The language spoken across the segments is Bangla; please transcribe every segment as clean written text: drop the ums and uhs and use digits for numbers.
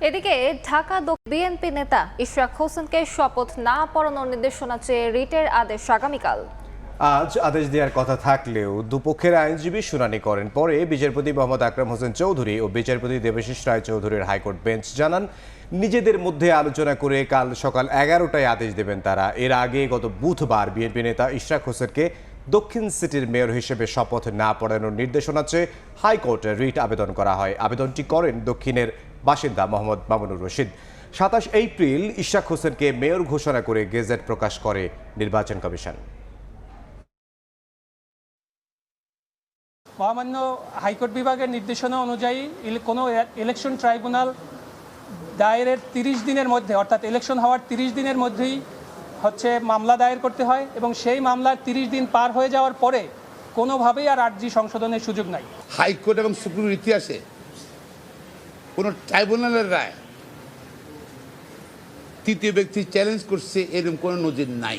এদিকে ঢাকা বিএনপি নেতা ইশরাক হোসেনকে শপথ না পড়ানোর নির্দেশনা চেয়ে রিটের আদেশ আগামীকাল। আজ আদেশ দেওয়ার কথা থাকলেও দুপক্ষের আইনজীবী শুনানি করেন। পরে বিচারপতি মোহাম্মদ আকরাম হোসেন চৌধুরী ও বিচারপতি দেবাশিস রায় চৌধুরীর হাইকোর্ট বেঞ্চ জানান, নিজেদের মধ্যে আলোচনা করে কাল সকাল 11টায় আদেশ দেবেন তারা। এর আগে গত বুধবার বিএনপি নেতা ইশরাক হোসেনকে দক্ষিণ সিটির মেয়র হিসেবে শপথ না পড়ানোর নির্দেশনা চেয়ে হাইকোর্টে রিট আবেদন করা হয়। আবেদনটি করেন দক্ষিণের বাসিন্দা মোহাম্মদ মামুনুর রশিদ। 27 এপ্রিল ইশরাক হোসেনকে মেয়র ঘোষণা করে গেজেট প্রকাশ করে নির্বাচন কমিশন। মহামান্য হাইকোর্ট বিভাগের নির্দেশনা অনুযায়ী কোনো ইলেকশন ট্রাইব্যুনাল দায়েরের 30 দিনের মধ্যে, অর্থাৎ ইলেকশন হওয়ার 30 দিনের মধ্যেই মামলা দায়ের করতে হয় এবং সেই মামলার 30 দিন পার হয়ে যাওয়ার পরে কোনোভাবেই আর আর্জি সংশোধনের সুযোগ নাই। হাইকোর্ট এবং সুপ্রিম কোর্টের ইতিহাসে কোনো ট্রাইব্যুনালের রায় তৃতীয় ব্যক্তি চ্যালেঞ্জ করছে এরকম কোনো নজির নাই।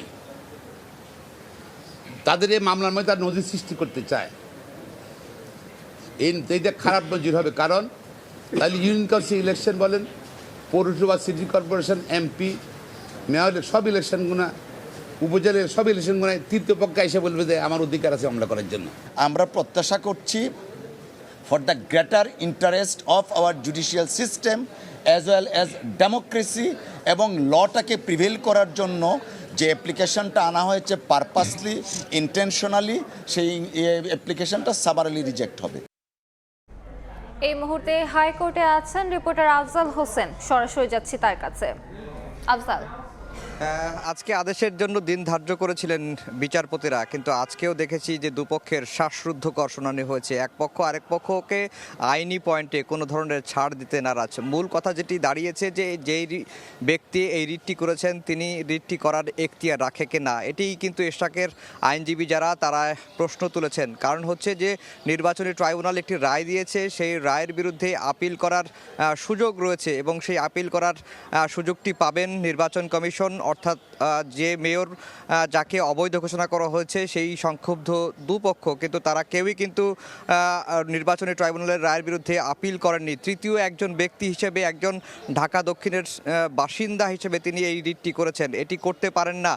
তাদের এই মামলার মধ্যে তার নজির সৃষ্টি করতে চায়, এইটা খারাপ নজির হবে। কারণ তাহলে ইউনিয়ন কাউন্সিল ইলেকশন বলেন, পৌরসভা, সিটি কর্পোরেশন, এমপি, মেয়র, সব ইলেকশনগুলো, উপজেলার সব ইলেকশনগুলো তৃতীয় পক্ষে এসে বলবে যে আমার অধিকার আছে মামলা করার জন্য। আমরা প্রত্যাশা করছি for the greater interest of our judicial system as well as democracy এবং লটাকে প্রিভেল করার জন্য যে অ্যাপ্লিকেশনটা আনা হয়েছে পারপাসলি, ইন্টেনশনালি, সেই অ্যাপ্লিকেশনটা সামারালি রিজেক্ট হবে। এই মুহূর্তে হাইকোর্টে আছেন রিপোর্টার আফজাল হোসেন, সরাসরি যাচ্ছি তার কাছে। আফজাল, আজকে আদেশের জন্য দিন ধার্য করেছিলেন বিচারপতিরা, কিন্তু আজকেও দেখেছি যে দুপক্ষের শ্বাসরুদ্ধকর শুনানি হয়েছে। এক পক্ষ আরেক পক্ষকে আইনি পয়েন্টে কোনো ধরনের ছাড় দিতে নারাজ। মূল কথা যেটি দাঁড়িয়েছে যে যেই ব্যক্তি এই রিটটি করেছেন তিনি রিটটি করার এখতিয়ার রাখে কিনা, এটিই কিন্তু ইশরাকের আইনজীবী যারা তারা প্রশ্ন তুলেছেন। কারণ হচ্ছে যে নির্বাচনী ট্রাইব্যুনাল একটি রায় দিয়েছে, সেই রায়ের বিরুদ্ধে আপিল করার সুযোগ রয়েছে এবং সেই আপিল করার সুযোগটি পাবেন নির্বাচন কমিশন, অর্থাৎ যে মেয়র যাকে অবৈধ ঘোষণা করা হয়েছে সেই সংক্ষুব্ধ দুপক্ষ, কিন্তু তারা কেউই কিন্তু নির্বাচনী ট্রাইব্যুনালের রায়ের বিরুদ্ধে আপিল করেননি। তৃতীয় একজন ব্যক্তি হিসেবে, একজন ঢাকা দক্ষিণের বাসিন্দা হিসেবে তিনি এই রিটটি করেছেন, এটি করতে পারেন না,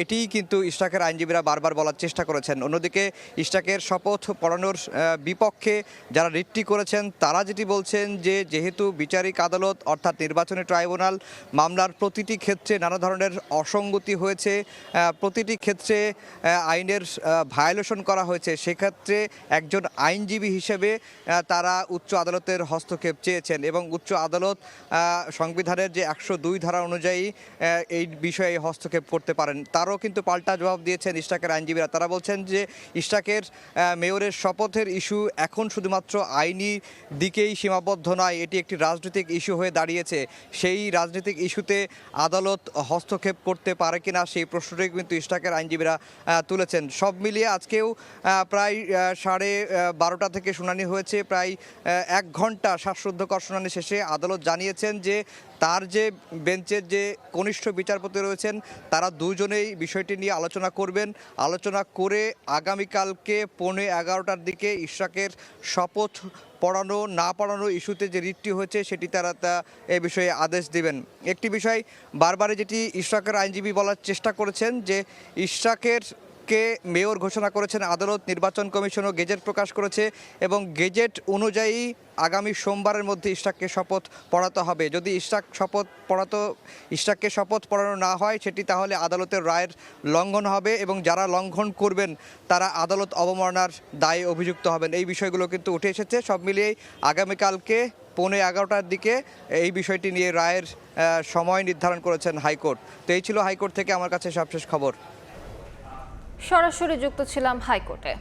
এটিই কিন্তু ইশরাকের আইনজীবীরা বারবার বলার চেষ্টা করেছেন। অন্যদিকে ইশরাকের শপথ পড়ানোর বিপক্ষে যারা রিটটি করেছেন তারা যেটি বলছেন যে যেহেতু বিচারিক আদালত অর্থাৎ নির্বাচনী ট্রাইব্যুনাল মামলার প্রতিটি ক্ষেত্রে নানা ধরনের অসঙ্গতি হয়েছে, প্রতিটি ক্ষেত্রে আইনের ভায়োলেশন করা হয়েছে, সেক্ষেত্রে একজন আইনজীবী হিসেবে তারা উচ্চ আদালতের হস্তক্ষেপ চেয়েছেন এবং উচ্চ আদালত সংবিধানের যে 102 ধারা অনুযায়ী এই বিষয়ে হস্তক্ষেপ করতে পারেন। তারও কিন্তু পাল্টা জবাব দিয়েছেন ইশরাকের আইনজীবীরা। তারা বলছেন যে ইশরাকের মেয়রের শপথের ইস্যু এখন শুধুমাত্র আইনি দিকেই সীমাবদ্ধ নয়, এটি একটি রাজনৈতিক ইস্যু হয়ে দাঁড়িয়েছে। সেই রাজনৈতিক ইস্যুতে আদালত হস্তক্ষেপ করতে পারে কিনা সেই প্রশ্নটি কিন্তু ইশরাকের আইনজীবীরা তুলেছেন। সব মিলিয়ে আজকেও প্রায় 12:30 থেকে শুনানি হয়েছে। প্রায় 1 ঘন্টা শ্বাসরুদ্ধকর শুনানি শেষে আদালত জানিয়েছেন যে তার যে বেঞ্চের যে কনিষ্ঠ বিচারপতি রয়েছেন তারা দুজনেই বিষয়টি নিয়ে আলোচনা করবেন। আলোচনা করে আগামীকালকে 11:15টার দিকে ইশরাকের শপথ পড়ানো না পড়ানো ইস্যুতে যে রিটটি হয়েছে সেটি তারা এ বিষয়ে আদেশ দিবেন। একটি বিষয় বারবারই যেটি ইশরাকের আইনজীবী বলার চেষ্টা করেছেন যে ইশরাকেরকে মেয়র ঘোষণা করেছেন আদালত, নির্বাচন কমিশনও গেজেট প্রকাশ করেছে এবং গেজেট অনুযায়ী আগামী সোমবারের মধ্যে ইশরাককে শপথ পড়াতে হবে। যদি ইশরাককে শপথ পড়ানো না হয় সেটি তাহলে আদালতের রায়ের লঙ্ঘন হবে এবং যারা লঙ্ঘন করবেন তারা আদালত অবমাননার দায়ে অভিযুক্ত হবেন। এই বিষয়গুলো কিন্তু উঠে এসেছে। সব মিলিয়েই আগামীকালকে 11:15টার দিকে এই বিষয়টি নিয়ে রায়ের সময় নির্ধারণ করেছেন হাইকোর্ট। তো এই ছিল হাইকোর্ট থেকে আমার কাছে সবশেষ খবর। সরাসরি যুক্ত ছিলাম হাইকোর্টে।